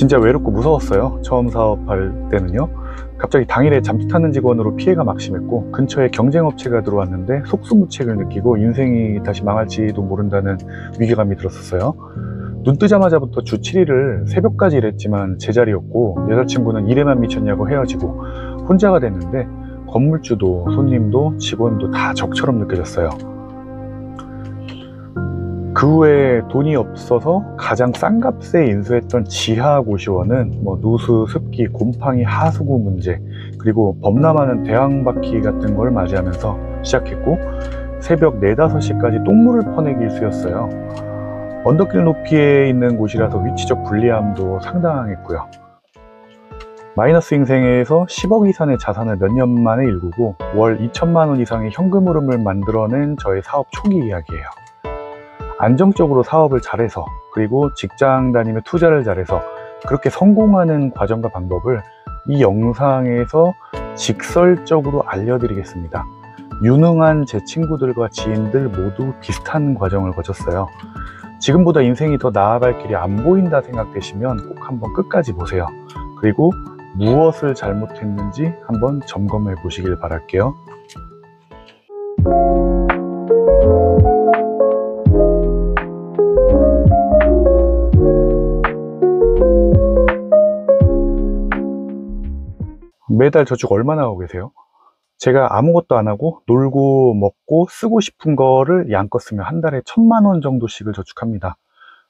진짜 외롭고 무서웠어요. 처음 사업할 때는요. 갑자기 당일에 잠수 타는 직원으로 피해가 막심했고, 근처에 경쟁업체가 들어왔는데 속수무책을 느끼고 인생이 다시 망할지도 모른다는 위기감이 들었었어요. 눈 뜨자마자부터 주 7일을 새벽까지 일했지만 제자리였고, 여자친구는 일에만 미쳤냐고 헤어지고 혼자가 됐는데, 건물주도 손님도 직원도 다 적처럼 느껴졌어요. 그 후에 돈이 없어서 가장 싼 값에 인수했던 지하고시원은 누수, 습기, 곰팡이, 하수구 문제, 그리고 범람하는 대왕바퀴 같은 걸 맞이하면서 시작했고, 새벽 4, 5시까지 똥물을 퍼내기 일쑤였어요. 언덕길 높이에 있는 곳이라서 위치적 불리함도 상당했고요. 마이너스 인생에서 10억 이상의 자산을 몇 년 만에 일구고 월 2천만 원 이상의 현금 흐름을 만들어낸 저의 사업 초기 이야기예요. 안정적으로 사업을 잘해서, 그리고 직장 다니며 투자를 잘해서 그렇게 성공하는 과정과 방법을 이 영상에서 직설적으로 알려드리겠습니다. 유능한 제 친구들과 지인들 모두 비슷한 과정을 거쳤어요. 지금보다 인생이 더 나아갈 길이 안 보인다 생각되시면 꼭 한번 끝까지 보세요. 그리고 무엇을 잘못했는지 한번 점검해 보시길 바랄게요. 매달 저축 얼마나 하고 계세요? 제가 아무것도 안 하고 놀고 먹고 쓰고 싶은 거를 양껏 쓰면 한 달에 1,000만 원 정도씩을 저축합니다.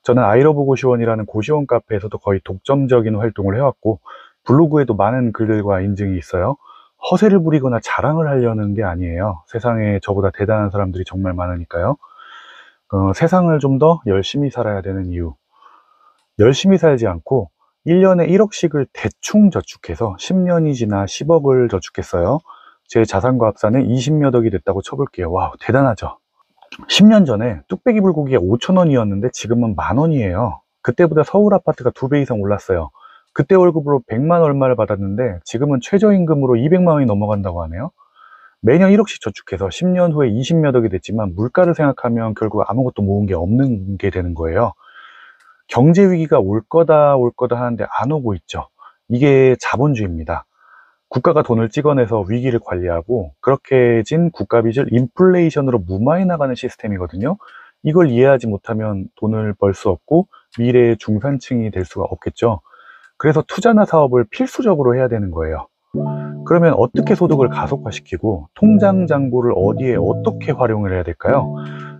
저는 아이러브 고시원이라는 고시원 카페에서도 거의 독점적인 활동을 해왔고, 블로그에도 많은 글들과 인증이 있어요. 허세를 부리거나 자랑을 하려는 게 아니에요. 세상에 저보다 대단한 사람들이 정말 많으니까요. 세상을 좀 더 열심히 살아야 되는 이유. 열심히 살지 않고 1년에 1억씩을 대충 저축해서 10년이 지나 10억을 저축했어요. 제 자산과 합산은 20몇 억이 됐다고 쳐볼게요. 와우, 대단하죠? 10년 전에 뚝배기 불고기가 5,000원이었는데 지금은 10,000원이에요. 그때보다 서울 아파트가 2배 이상 올랐어요. 그때 월급으로 100만 얼마를 받았는데 지금은 최저임금으로 200만 원이 넘어간다고 하네요. 매년 1억씩 저축해서 10년 후에 20몇 억이 됐지만 물가를 생각하면 결국 아무것도 모은 게 없는 게 되는 거예요. 경제 위기가 올 거다 하는데 안 오고 있죠. 이게 자본주의입니다. 국가가 돈을 찍어내서 위기를 관리하고, 그렇게 진 국가빚을 인플레이션으로 무마해 나가는 시스템이거든요. 이걸 이해하지 못하면 돈을 벌 수 없고 미래의 중산층이 될 수가 없겠죠. 그래서 투자나 사업을 필수적으로 해야 되는 거예요. 그러면 어떻게 소득을 가속화시키고 통장 잔고를 어디에 어떻게 활용을 해야 될까요?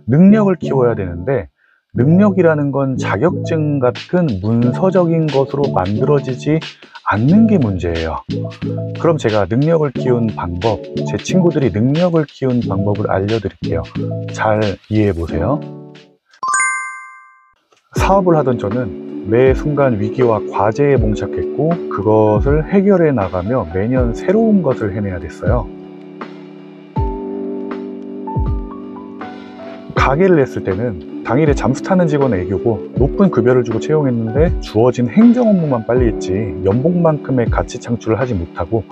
능력을 키워야 되는데, 능력이라는 건 자격증 같은 문서적인 것으로 만들어지지 않는 게 문제예요. 그럼 제가 능력을 키운 방법, 제 친구들이 능력을 키운 방법을 알려드릴게요. 잘 이해해 보세요. 사업을 하던 저는 매 순간 위기와 과제에 봉착했고, 그것을 해결해 나가며 매년 새로운 것을 해내야 됐어요. 가게를 했을 때는 당일에 잠수 타는 직원 애교고 높은 급여를 주고 채용했는데 주어진 행정 업무만 빨리 했지 연봉만큼의 가치 창출을 하지 못하고,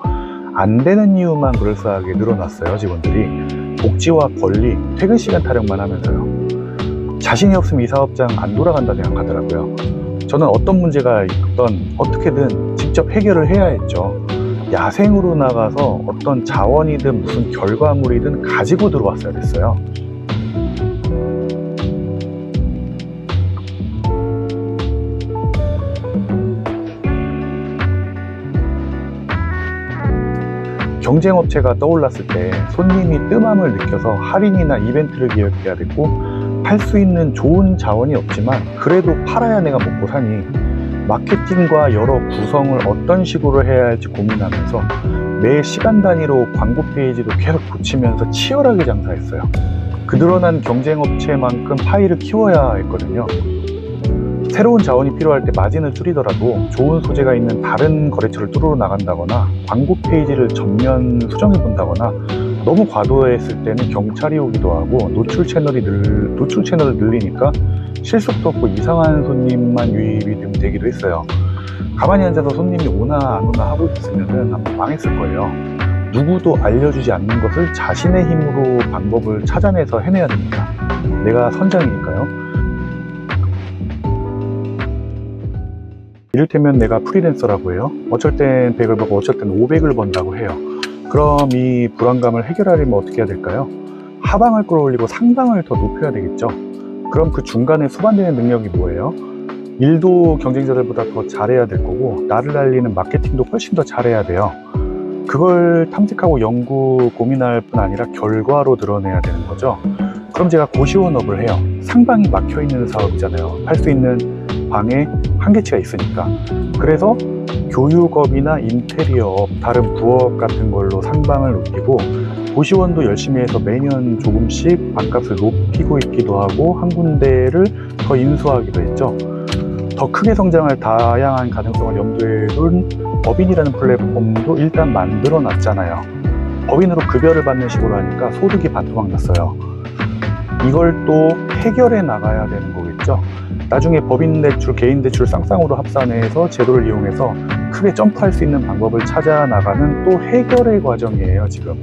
안 되는 이유만 그럴싸하게 늘어났어요. 직원들이 복지와 권리, 퇴근 시간 타령만 하면서요. 자신이 없으면 이 사업장 안 돌아간다 생각하더라고요. 저는 어떤 문제가 있던 어떻게든 직접 해결을 해야 했죠. 야생으로 나가서 어떤 자원이든 무슨 결과물이든 가지고 들어왔어야 됐어요. 경쟁업체가 떠올랐을 때 손님이 뜸함을 느껴서 할인이나 이벤트를 기획해야 됐고, 팔 수 있는 좋은 자원이 없지만 그래도 팔아야 내가 먹고 사니 마케팅과 여러 구성을 어떤 식으로 해야 할지 고민하면서 매 시간 단위로 광고 페이지도 계속 고치면서 치열하게 장사했어요. 그 늘어난 경쟁업체만큼 파이를 키워야 했거든요. 새로운 자원이 필요할 때 마진을 줄이더라도 좋은 소재가 있는 다른 거래처를 뚫으러 나간다거나 광고 페이지를 전면 수정해 본다거나, 너무 과도했을 때는 경찰이 오기도 하고 노출 채널을 늘리니까 실속도 없고 이상한 손님만 유입이 되기도 했어요. 가만히 앉아서 손님이 오나 안 오나 하고 있으면 아마 망했을 거예요. 누구도 알려주지 않는 것을 자신의 힘으로 방법을 찾아내서 해내야 됩니다. 내가 선장이니까요. 이를테면 내가 프리랜서라고 해요. 어쩔 땐 100을 벌고 어쩔 땐 500을 번다고 해요. 그럼 이 불안감을 해결하려면 어떻게 해야 될까요? 하방을 끌어올리고 상방을 더 높여야 되겠죠. 그럼 그 중간에 수반되는 능력이 뭐예요? 일도 경쟁자들보다 더 잘해야 될 거고, 나를 알리는 마케팅도 훨씬 더 잘해야 돼요. 그걸 탐색하고 연구 고민할 뿐 아니라 결과로 드러내야 되는 거죠. 그럼 제가 고시원업을 해요. 상방이 막혀 있는 사업이잖아요. 할 수 있는 방에 한계치가 있으니까. 그래서 교육업이나 인테리어업, 다른 부업 같은 걸로 상방을 높이고, 고시원도 열심히 해서 매년 조금씩 방값을 높이고 있기도 하고, 한 군데를 더 인수하기도 했죠. 더 크게 성장할 다양한 가능성을 염두에 둔 법인이라는 플랫폼도 일단 만들어 놨잖아요. 법인으로 급여를 받는 식으로 하니까 소득이 반토막 났어요. 이걸 또 해결해 나가야 되는 거겠죠. 나중에 법인 대출, 개인 대출 쌍쌍으로 합산해서 제도를 이용해서 크게 점프할 수 있는 방법을 찾아 나가는 또 해결의 과정이에요, 지금.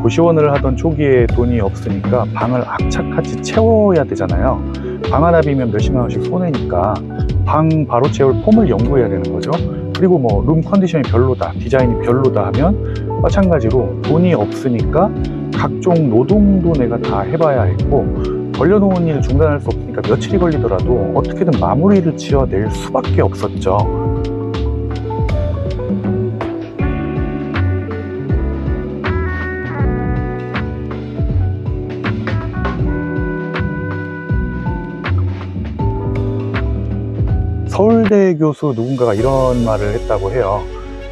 고시원을 하던 초기에 돈이 없으니까 방을 악착같이 채워야 되잖아요. 방 하나 비면 몇십만 원씩 손해니까 방 바로 채울 폼을 연구해야 되는 거죠. 그리고 뭐 룸 컨디션이 별로다, 디자인이 별로다 하면 마찬가지로 돈이 없으니까 각종 노동도 내가 다 해봐야 했고, 벌려놓은 일 중단할 수 없으니까 며칠이 걸리더라도 어떻게든 마무리를 지어낼 수밖에 없었죠. 서울대 교수 누군가가 이런 말을 했다고 해요.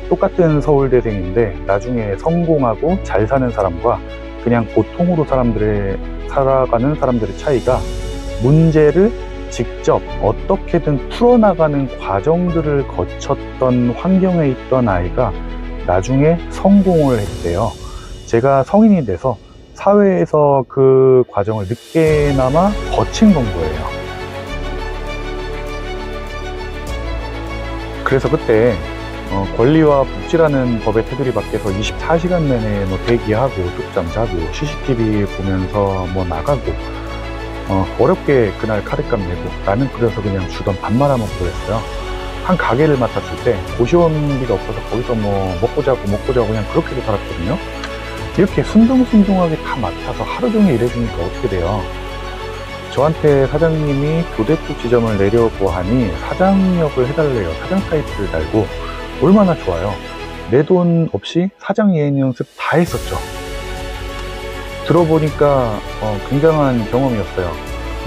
똑같은 서울대생인데 나중에 성공하고 잘 사는 사람과 그냥 보통으로 살아가는 사람들의 차이가, 문제를 직접 어떻게든 풀어나가는 과정들을 거쳤던 환경에 있던 아이가 나중에 성공을 했대요. 제가 성인이 돼서 사회에서 그 과정을 늦게나마 거친 정도예요. 그래서 그때 권리와 복지라는 법의 테두리 밖에서 24시간 내내 뭐 대기하고 쪽잠 자고 CCTV 보면서 뭐 나가고 어렵게 그날 카드값 내고, 나는 그래서 그냥 주던 밥 말아먹고 그랬어요. 한 가게를 맡았을 때 고시원비가 없어서 거기서 뭐 먹고 자고 그냥 그렇게도 살았거든요. 이렇게 순둥순둥하게 다 맡아서 하루 종일 일해주니까 어떻게 돼요? 저한테 사장님이 교대쪽 지점을 내려고 하니 사장역을 해달래요. 사장 타이틀을 달고. 얼마나 좋아요. 내 돈 없이 사장 예행 연습 다 했었죠. 들어보니까 굉장한 경험이었어요.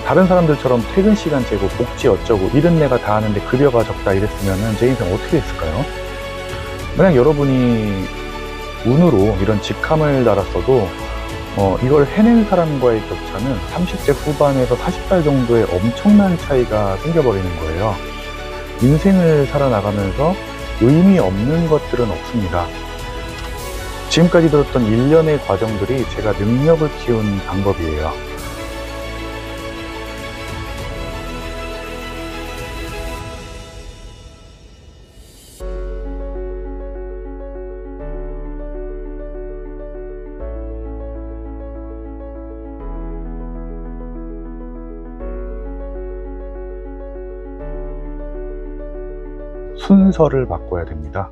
다른 사람들처럼 퇴근 시간 재고 복지 어쩌고 일은 내가 다 하는데 급여가 적다 이랬으면 제 인생 어떻게 됐을까요? 만약 여러분이 운으로 이런 직함을 달았어도 이걸 해낸 사람과의 격차는 30대 후반에서 40살 정도의 엄청난 차이가 생겨버리는 거예요. 인생을 살아나가면서 의미 없는 것들은 없습니다. 지금까지 들었던 일련의 과정들이 제가 능력을 키운 방법이에요. 순서를 바꿔야 됩니다.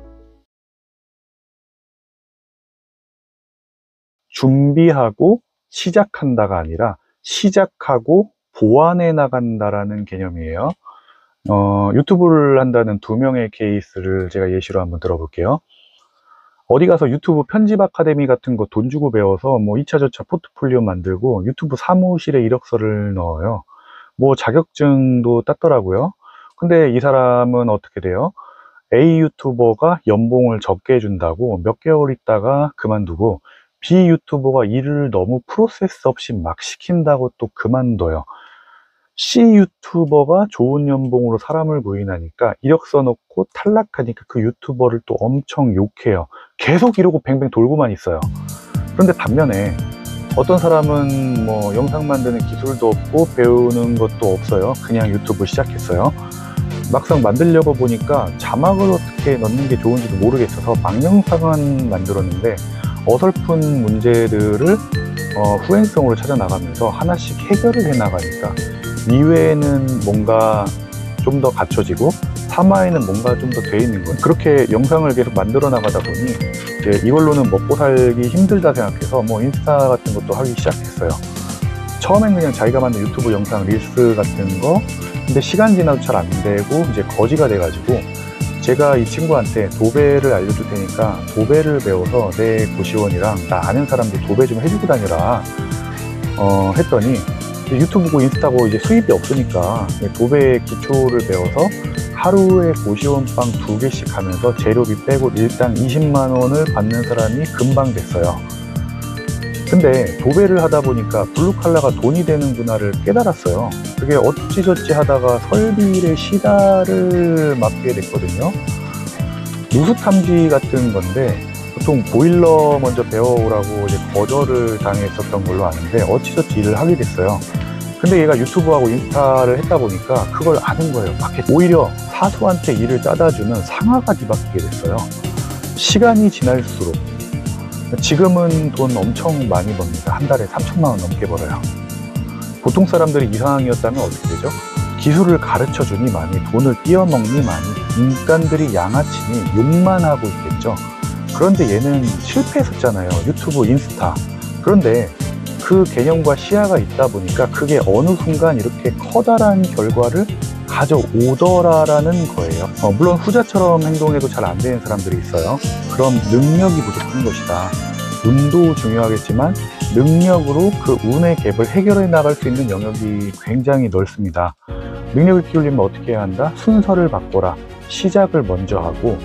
준비하고 시작한다가 아니라 시작하고 보완해 나간다라는 개념이에요. 유튜브를 한다는 두 명의 케이스를 제가 예시로 한번 들어볼게요. 어디 가서 유튜브 편집 아카데미 같은 거 돈 주고 배워서 뭐 2차 저차 포트폴리오 만들고 유튜브 사무실에 이력서를 넣어요. 뭐 자격증도 땄더라고요. 근데 이 사람은 어떻게 돼요? A 유튜버가 연봉을 적게 준다고 몇 개월 있다가 그만두고, B 유튜버가 일을 너무 프로세스 없이 막 시킨다고 또 그만둬요. C 유튜버가 좋은 연봉으로 사람을 구인하니까 이력서 넣고 탈락하니까 그 유튜버를 또 엄청 욕해요. 계속 이러고 뱅뱅 돌고만 있어요. 그런데 반면에 어떤 사람은 뭐 영상 만드는 기술도 없고 배우는 것도 없어요. 그냥 유튜브 시작했어요. 막상 만들려고 보니까 자막을 어떻게 넣는 게 좋은지도 모르겠어서 망영상은 만들었는데 어설픈 문제들을 후행성으로 찾아 나가면서 하나씩 해결을 해 나가니까 2회에는 뭔가 좀 더 갖춰지고 3화에는 뭔가 좀 더 돼 있는 거예요. 그렇게 영상을 계속 만들어 나가다 보니 이제 이걸로는 먹고 살기 힘들다 생각해서 뭐 인스타 같은 것도 하기 시작했어요. 처음엔 그냥 자기가 만든 유튜브 영상 릴스 같은 거, 근데 시간 지나도 잘 안 되고 이제 거지가 돼가지고 제가 이 친구한테 도배를 알려줄 테니까 도배를 배워서 내 고시원이랑 나 아는 사람들 도배 좀 해주고 다니라 했더니 유튜브고 인스타고 이제 수입이 없으니까 도배 기초를 배워서 하루에 고시원빵 2개씩 하면서 재료비 빼고 일당 20만 원을 받는 사람이 금방 됐어요. 근데 도배를 하다 보니까 블루칼라가 돈이 되는구나를 깨달았어요. 그게 어찌저찌 하다가 설비일에 시다를 맡게 됐거든요. 누수 탐지 같은 건데 보통 보일러 먼저 배워오라고 이제 거절을 당했었던 걸로 아는데 어찌저찌 일을 하게 됐어요. 근데 얘가 유튜브하고 인스타를 했다 보니까 그걸 아는 거예요. 오히려 사수한테 일을 짜다주는 상하가 뒤바뀌게 됐어요. 시간이 지날수록. 지금은 돈 엄청 많이 법니다. 한 달에 3천만 원 넘게 벌어요. 보통 사람들이 이상이었다면 어떻게 되죠? 기술을 가르쳐 주니 많이, 돈을 띄어먹니 많이, 인간들이 양아치니 욕만 하고 있겠죠. 그런데 얘는 실패했었잖아요. 유튜브, 인스타. 그런데 그 개념과 시야가 있다 보니까 그게 어느 순간 이렇게 커다란 결과를 가져오더라라는 거예요. 물론 후자처럼 행동해도 잘 안 되는 사람들이 있어요. 그럼 능력이 부족한 것이다. 운도 중요하겠지만 능력으로 그 운의 갭을 해결해 나갈 수 있는 영역이 굉장히 넓습니다. 능력을 키우려면 어떻게 해야 한다? 순서를 바꿔라. 시작을 먼저 하고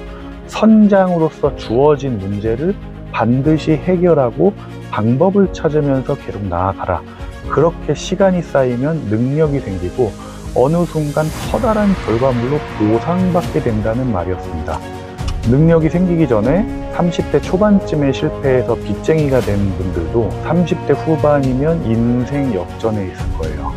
선장으로서 주어진 문제를 반드시 해결하고 방법을 찾으면서 계속 나아가라. 그렇게 시간이 쌓이면 능력이 생기고 어느 순간 커다란 결과물로 보상받게 된다는 말이었습니다. 능력이 생기기 전에 30대 초반쯤에 실패해서 빚쟁이가 된 분들도 30대 후반이면 인생 역전에 있을 거예요.